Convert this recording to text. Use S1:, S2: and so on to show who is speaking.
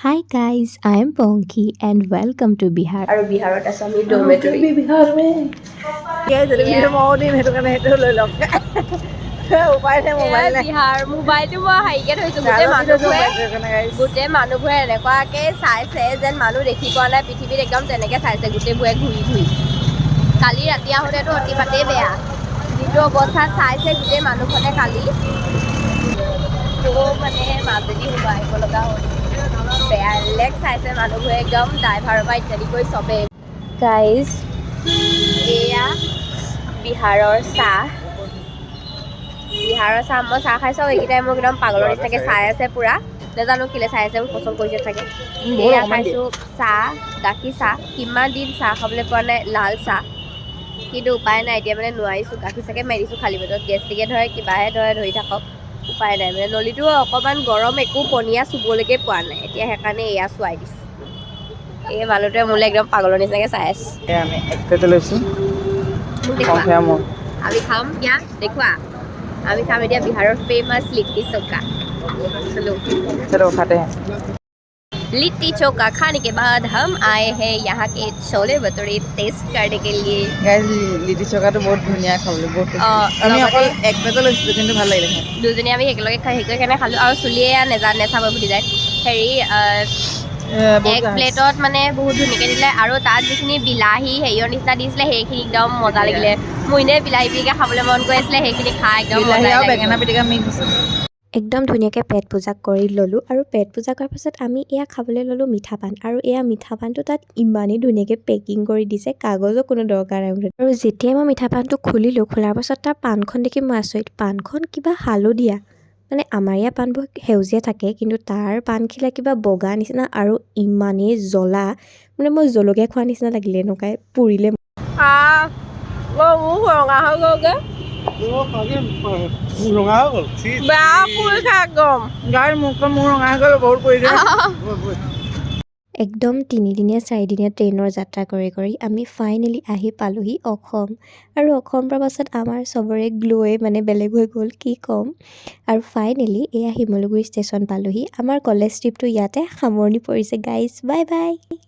S1: Hi guys, I am Ponky and welcome to Bihar.
S2: আৰু বিহাৰত আছে আমি ডৰমেটৰী
S3: बिहार में क्या जरूरी
S2: Yeah.
S3: है मोदी मेरे को नहीं तो ले लो উপায় নাই মোবাইল নাই
S2: বিহাৰ মোবাইলটো মই হাৰিকে থৈছো গোটেই মানুহবোৰে এনেকুৱাকে চাইছে যেন মানুহ দেখি পোৱা নাই পৃথিৱীত একদম তেনেকে চাইছে গোটেইবোৰে ঘূৰি ঘূৰি কালি ৰাতি আহোঁতেতো অতিপাতেই বেয়া যিটো অৱস্থাত চাইছে গোটেই মানুহখনে কালি মানে মাজেদি সোমাই আহিব লগা হ'ল বেলেগ চাইছে মানুহবোৰে একদম ড্ৰাইভাৰৰ পৰা ইত্যাদি কৰি চবে গাইজ এয়া বিহাৰৰ চাহ মই চাহ খাইছোঁ এইকেইটাই মোক একদম পাগলৰ নিচিনাকৈ চাই আছে পূৰা নাজানো কেলৈ চাই আছে মোক পচন্দ কৰিছে চাগে এয়া খাইছোঁ চাহ গাখীৰ চাহ কিমান দিন চাহ খাবলৈ পোৱা নাই লাল চাহ কিন্তু উপায় নাই এতিয়া মানে নোৱাৰিছোঁ গাখীৰ চাহকে মাৰি দিছোঁ খালী পেটত গেষ্টিকে ধৰে কিবাহে ধৰে ধৰি থাকক উপায় নাই মানে নলীটো অকণমান গৰম একো পনীয়া চুবলৈকে পোৱা নাই এতিয়া সেইকাৰণে এয়া চোৱাই দিছোঁ এই মানুহটোৱে মোলৈ একদম পাগলৰ নিচিনাকৈ চাই আছে
S3: আমি এক প্লেট লৈছো
S2: দেখুৱা আমি খাম क्या দেখুৱা আমি খাম এতিয়া বিহাৰৰ ফেমাছ লিट्टी चोखा चलो
S3: चलो खाते हैं
S2: लिट्टी चोखा खाने के बाद हम आए हैं यहाँ के छोले भटूरे टेस्ट करने के लिए
S3: গাইজ লিটি চকাটো বহুত ধুনীয়া খাবলৈ বহুত আমি অকল এক প্লেট লৈছিলোঁ কিন্তু ভাল লাগিলে খাই
S2: দুজনী আমি একেলগে সেইকাৰণে খালোঁ আৰু চুলিয়ে নেচাব বুলি যায় হেৰি এক প্লেটত মানে বহুত ধুনীয়াকৈ দিলে আৰু তাত যিখিনি বিলাহী হেৰিয়ৰ নিচিনা দিছিলে সেইখিনি একদম মজা লাগিলে মোৰ এনেই বিলাহী পিটিকা খাবলৈ মন গৈ আছিলে সেইখিনি খাই একদম
S3: বিলাহী আৰু বেঙেনা পিটিকা মিক্স আছে
S1: একদম ধুনীয়াকৈ পেট পূজা কৰি ল'লোঁ আৰু পেট পূজা কৰাৰ পাছত আমি এয়া খাবলৈ ল'লোঁ মিঠা পান আৰু এয়া মিঠা পানটো তাত ইমানেই ধুনীয়াকৈ পেকিং কৰি দিছে কাগজৰ কোনো দৰকাৰ নাই আৰু যেতিয়াই মই মিঠা পানটো খুলিলোঁ খোলাৰ পাছত তাৰ পাণখন দেখি মই আচৰিত পাণখন কিবা হালধীয়া মানে আমাৰ ইয়াৰ পাণবোৰ সেউজীয়া থাকে কিন্তু তাৰ পাণখিলা কিবা বগা নিচিনা আৰু ইমানেই জ্বলা মানে মই জলকীয়া খোৱা নিচিনা লাগিলে এনেকুৱাই পুৰিলে
S2: মোক ৰঙা হৈ গ'লগৈ
S3: ৰঙা হৈ গ'ল
S2: বেয়া পুৰি খাই একদম
S3: গাইৰ মুখখন মোৰ ৰঙা হৈ গ'ল বহুত পৰি দিয়ে
S1: একদম 3দিনীয়া 4দিনীয়া ট্ৰেইনৰ যাত্ৰা কৰি কৰি আমি ফাইনেলি আহি পালোহি অসম আৰু অসম পোৱাৰ পাছত আমাৰ চবৰে গ্ল'ৱে মানে বেলেগ হৈ গ'ল কি ক'ম আৰু ফাইনেলি এয়া শিমলুগুৰি ষ্টেচন পালোহি আমাৰ কলেজ ট্ৰিপটো ইয়াতে সামৰণি পৰিছে গাইজ বাই বাই